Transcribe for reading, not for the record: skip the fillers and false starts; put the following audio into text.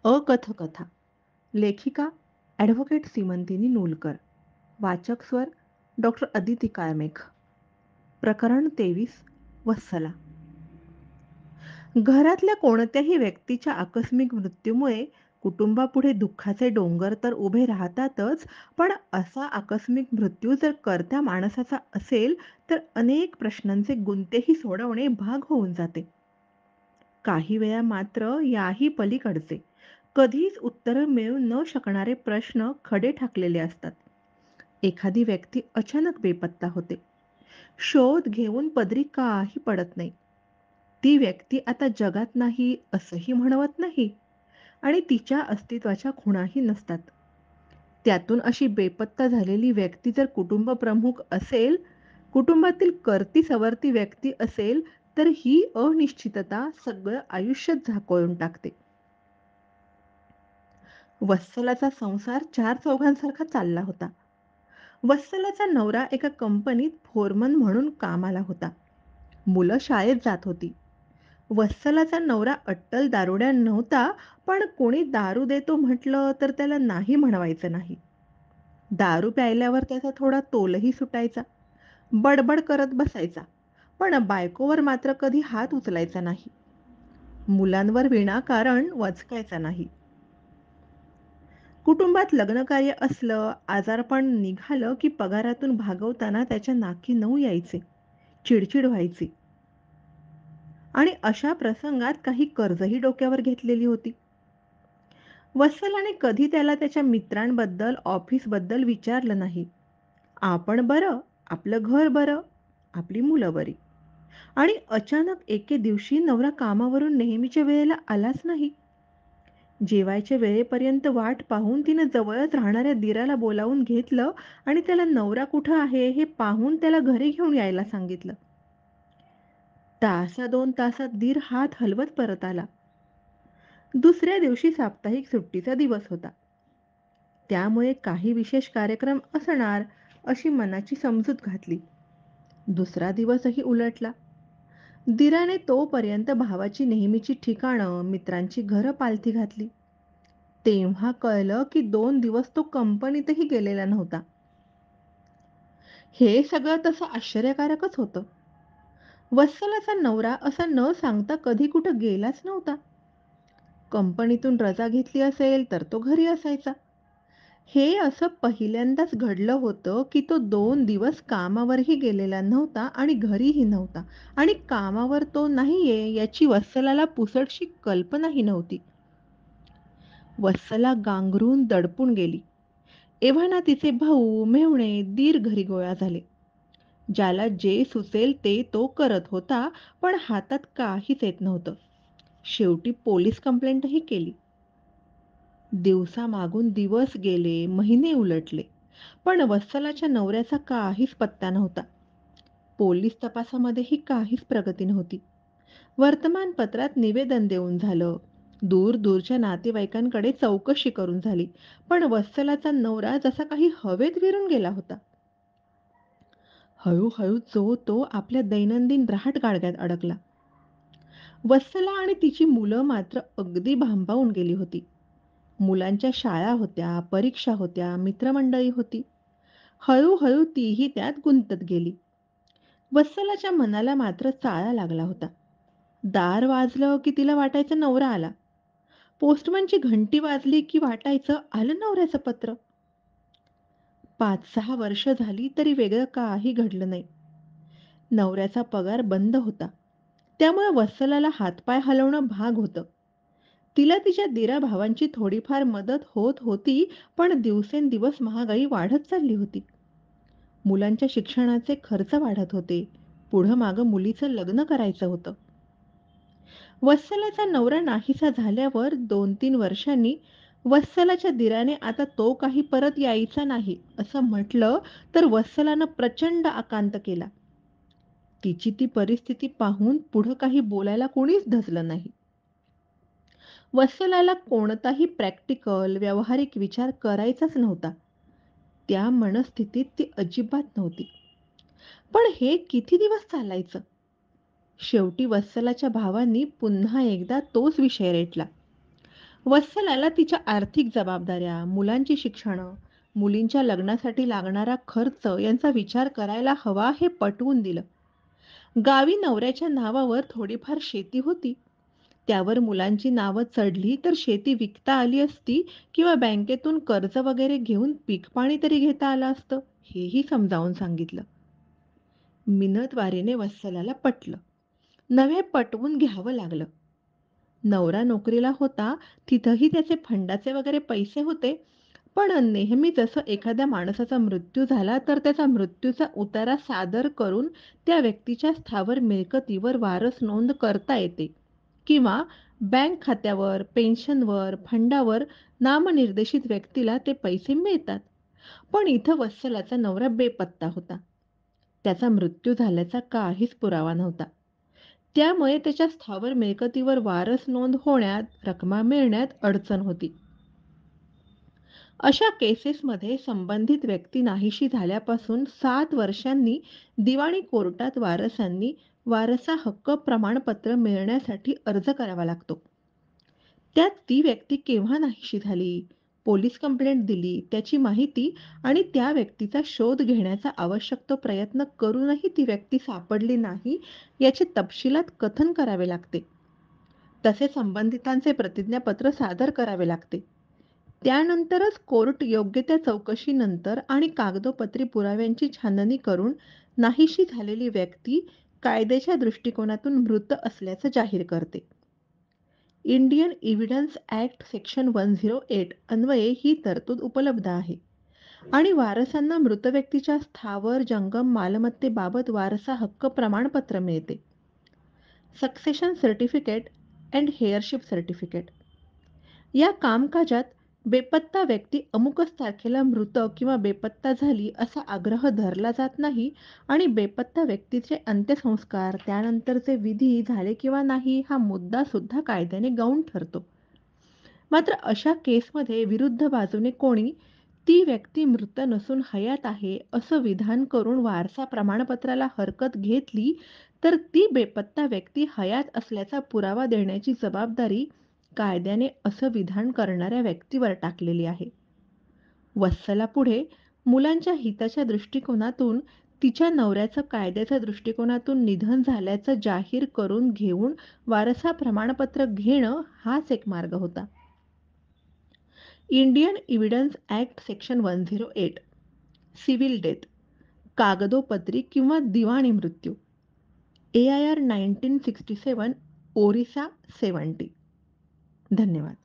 अकथकथा. लेखिका ॲडव्होकेट सीमंतिनी नूलकर. वाचक स्वर डॉक्टर अदिती काळमेघ. प्रकरण 23. वत्सला. घरातल्या कोणत्याही व्यक्तीच्या आकस्मिक मृत्यूमुळे कुटुंबापुढे दुःखाचे डोंगर तर उभे राहतातच, पण असा आकस्मिक मृत्यू जर कर्त्या माणसाचा असेल, तर अनेक प्रश्नांचे गुंतेही सोडवणे भाग होऊन जाते. काही वेळा मात्र याही पलीकडचे, कधीच उत्तरं मिळू न शकणारे प्रश्न खडे ठाकलेले असतात. एखादी व्यक्ती अचानक बेपत्ता होते. शोध घेऊन पदरी काही पडत नाही. ती व्यक्ती आता जगात नाही असंही म्हणवत नाही आणि तिच्या अस्तित्वाच्या खुणाही नसतात. त्यातून अशी बेपत्ता झालेली व्यक्ती जर कुटुंब प्रमुख असेल, कुटुंबातील करती-सवरती व्यक्ती असेल, तर ही अनिश्चितता सगळं आयुष्यच झाकोळून टाकते. वत्सलाचा संसार चार चौघांसारखा चालला होता. वत्सलाचा नवरा एका कंपनीत फोरमन म्हणून कामाला होता. मुलं शाळेत जात होती. वत्सलाचा नवरा अट्टल दारुड्या नव्हता, पण कोणी दारू देतो म्हटलं तर त्याला नाही म्हणवायचं नाही. दारू प्यायल्यावर त्याचा थोडा तोलही सुटायचा. बडबड करत बसायचा. पण बायकोवर मात्र कधी हात उचलायचा नाही. मुलांवर विनाकारण वचकायचा नाही. कुटुंबात लग्नकार्य असलं, आजारपण निघालं की पगारातून भागवताना त्याच्या नाकी नऊ यायचे. चिडचिड व्हायची आणि अशा प्रसंगात काही कर्जही डोक्यावर घेतलेली होती. वत्सलाने कधी त्याला त्याच्या मित्रांबद्दल, ऑफिसबद्दल विचारलं नाही. आपण बरं, आपलं घर बरं, आपली मुलं बरी. आणि अचानक एके दिवशी नवरा कामावरून नेहमीच्या वेळेला आलाच नाही. जेवायच्या वेळेपर्यंत वाट पाहून तिनं जवळच राहणाऱ्या दिराला बोलावून घेतलं आणि त्याला नवरा कुठं आहे हे पाहून त्याला घरी घेऊन यायला सांगितलं. तासा 2 तासात दीर हात हलवत परत आला. दुसऱ्या दिवशी साप्ताहिक सुट्टीचा दिवस होता. त्यामुळे काही विशेष कार्यक्रम असणार अशी मनाची समजूत घातली. दुसरा दिवसही उलटला. दिराने तोपर्यंत भावाची नेहमीची ठिकाणं, मित्रांची घरं पालथी घातली. तेव्हा कळलं की 2 दिवस तो कंपनीतही गेलेला नव्हता. हे सगळं तसं आश्चर्यकारकच होतं. वत्सलाचा नवरा असा न सांगता कधी कुठं गेलाच नव्हता. कंपनीतून रजा घेतली असेल तर तो घरी असायचा. हे असं पहिल्यांदाच घडलं होतं की तो 2 दिवस कामावरही गेलेला नव्हता आणि घरीही नव्हता आणि कामावर तो नाहीये याची वत्सलाला पुसटशी कल्पनाही नव्हती. वत्सला गांगरून दडपून गेली. एव्हाना तिचे भाऊ, मेव्हणे, दीर घरी गोळा झाले. ज्याला जे सुचेल ते तो करत होता, पण हातात काहीच येत नव्हतं. शेवटी पोलीस कंप्लेंटही केली. दिवसामागून दिवस गेले, महिने उलटले. पण वत्सलाच्या नवऱ्याचा काहीच पत्ता नव्हता. पोलीस तपासामध्येही काहीच प्रगती नव्हती. वर्तमानपत्रात निवेदन देऊन झालं. दूर-दूरच्या नातेवाईकांकडे चौकशी करून झाली. पण वत्सलाचा नवरा जसा काही हवेत विरून गेला होता. हळू-हळू तो आपल्या दैनंदिन रहाटगाडग्यात अडकला. वत्सला आणि तिची मुलं मात्र अगदी भांबावून गेली होती. मुलांच्या शाळा होत्या, परीक्षा होत्या, मित्रमंडळी होती. हळू-हळू तीही त्यात गुंतत गेली. वत्सलाच्या मनाला मात्र चाळा लागला होता. दार वाजलं की तिला वाटायचं नवरा आला. पोस्टमनची घंटी वाजली की वाटायचं आलं नवऱ्याचं पत्र. 5-6 वर्ष झाली तरी वेगळं काही घडलं नाही. नवऱ्याचा पगार बंद होता. त्यामुळे वत्सलाला हातपाय हलवणं भाग होतं. तिला तिच्या दीरा-भावांची थोडीफार मदत होत होती, पण दिवसेंदिवस महागाई वाढत चालली होती. मुलांच्या शिक्षणाचे खर्च वाढत होते. पुढं-मागं मुलीचं लग्न करायचं होतं. वत्सलाचा नवरा नाहीसा झाल्यावर 2-3 वर्षांनी वत्सलाच्या दिराने आता तो काही परत यायचा नाही असं म्हटलं, तर वत्सलानं प्रचंड आकांत केला. तिची ती परिस्थिती पाहून पुढं काही बोलायला कोणीच धजलं नाही. वत्सलाला कोणताही प्रॅक्टिकल, व्यावहारिक विचार करायचाच नव्हता. त्या मनस्थितीत ती अजिबात नव्हती. पण हे किती दिवस चालायचं? शेवटी वत्सलाच्या भावांनी पुन्हा एकदा तोच विषय रेटला. वत्सलाला तिच्या आर्थिक जबाबदाऱ्या, मुलांची शिक्षणं, मुलींच्या लग्नासाठी लागणारा खर्च यांचा विचार करायला हवा हे पटवून दिलं. गावी नवऱ्याच्या नावावर थोडीफार शेती होती. त्यावर मुलांची नावं चढली तर शेती विकता आली असती किंवा बँकेतून कर्ज वगैरे घेऊन पीक-पाणी तरी घेता आलं असतं, हेही समजावून सांगितलं. मिन्नतवारीने वत्सलाला पटलं. नव्हे पटवून घ्यावं लागलं. नवरा नोकरीला होता, तिथंही त्याचे फंडाचे वगैरे पैसे होते. पण नेहमी जसं एखाद्या माणसाचा मृत्यू झाला, तर त्याचा मृत्यूचा उतारा सादर करून त्या व्यक्तीच्या स्थावर मिळकतीवर वारस नोंद करता येते किंवा बँक खात्यावर, पेन्शनवर, फंडावर नामनिर्देशित व्यक्तीला ते पैसे मिळतात. पण इथं वत्सलाचा नवरा बेपत्ता होता. त्याचा मृत्यू झाल्याचा काहीच पुरावा नव्हता. त्यामुळे त्याच्या स्थावर मिळकतीवर वारस नोंद होण्यात, रकमा मिळण्यात अडचण होती. अशा केसेसमध्ये संबंधित व्यक्ती नाहीशी झाल्यापासून 7 वर्षांनी दिवाणी कोर्टात वारसांनी वारसा हक्क प्रमाणपत्र मिळण्यासाठी अर्ज करावा लागतो. त्यात ती व्यक्ती केव्हा नाहीशी झाली, पोलीस कंप्लेंट दिली, त्याची माहिती आणि त्या व्यक्तीचा शोध घेण्याचा आवश्यक तो प्रयत्न करूनही ती व्यक्ती सापडली नाही, याचे तपशिलात कथन करावे लागते. तसे संबंधितांचे प्रतिज्ञापत्र सादर करावे लागते. त्यानंतरच कोर्ट योग्य त्या चौकशीनंतर आणि कागदोपत्री पुराव्यांची छाननी करून नाहीशी झालेली व्यक्ती कायद्याच्या दृष्टिकोनातून मृत असल्याचं जाहीर करते. इंडियन एव्हिडन्स ॲक्ट सेक्शन 108 अन्वये ही तरतूद उपलब्ध आहे आणि वारसांना मृत व्यक्तीच्या स्थावर जंगम मालमत्तेबाबत वारसा हक्क प्रमाणपत्र मिळते. Succession certificate and heirship certificate या कामकाजात बेपत्ता व्यक्ती अमुकच तारखेला मृत किंवा बेपत्ता झाली असा आग्रह धरला जात नाही आणि बेपत्ता व्यक्तीचे अंत्यसंस्कार त्यानंतरचे विधी झाले किंवा नाही हा मुद्दा सुद्धा कायद्याने गौण ठरतो. मात्र अशा केसमध्ये विरुद्ध बाजूने कोणी ती व्यक्ती मृत नसून हयात आहे असं विधान करून वारसा प्रमाणपत्राला हरकत घेतली, तर ती बेपत्ता व्यक्ती हयात असल्याचा पुरावा देण्याची जबाबदारी कायद्याने असं विधान करणाऱ्या व्यक्तीवर टाकलेली आहे. वत्सलापुढे मुलांच्या हिताच्या दृष्टिकोनातून तिच्या नवऱ्याचं कायद्याच्या दृष्टिकोनातून निधन झाल्याचं जाहीर करून घेऊन वारसा प्रमाणपत्र घेणं हाच एक मार्ग होता. Indian evidence act section 108 civil death कागदोपत्री किंवा दिवाणी मृत्यू AIR 1967 ओरिसा 70. धन्यवाद.